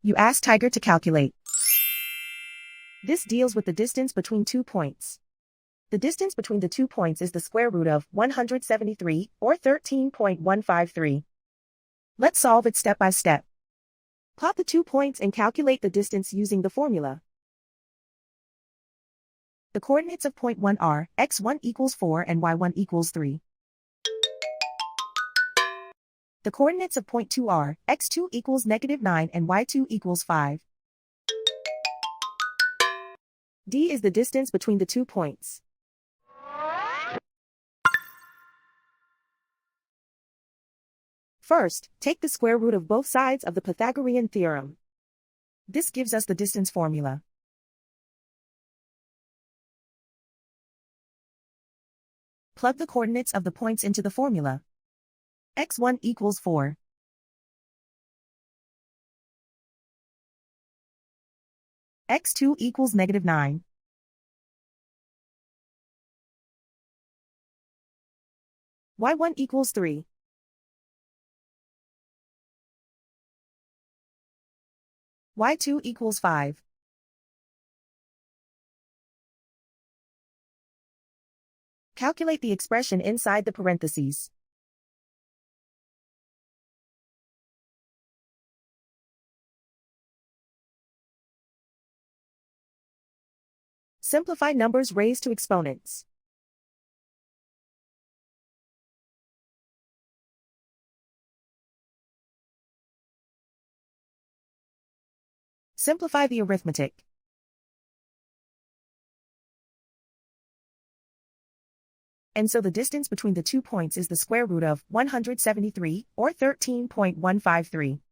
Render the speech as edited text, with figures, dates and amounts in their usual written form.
You ask Tiger to calculate. This deals with the distance between 2 points. The distance between the 2 points is the square root of 173, or 13.153. Let's solve it step by step. Plot the 2 points and calculate the distance using the formula. The coordinates of point 1 are x1 equals 4 and y1 equals 3. The coordinates of point 2 are x2 equals -9 and y2 equals 5. D is the distance between the 2 points. First, take the square root of both sides of the Pythagorean theorem. This gives us the distance formula. Plug the coordinates of the points into the formula. x1 equals 4. x2 equals -9. y1 equals 3. y2 equals 5. Calculate the expression inside the parentheses. Simplify numbers raised to exponents. Simplify the arithmetic. And so the distance between the 2 points is the square root of 173, or 13.153.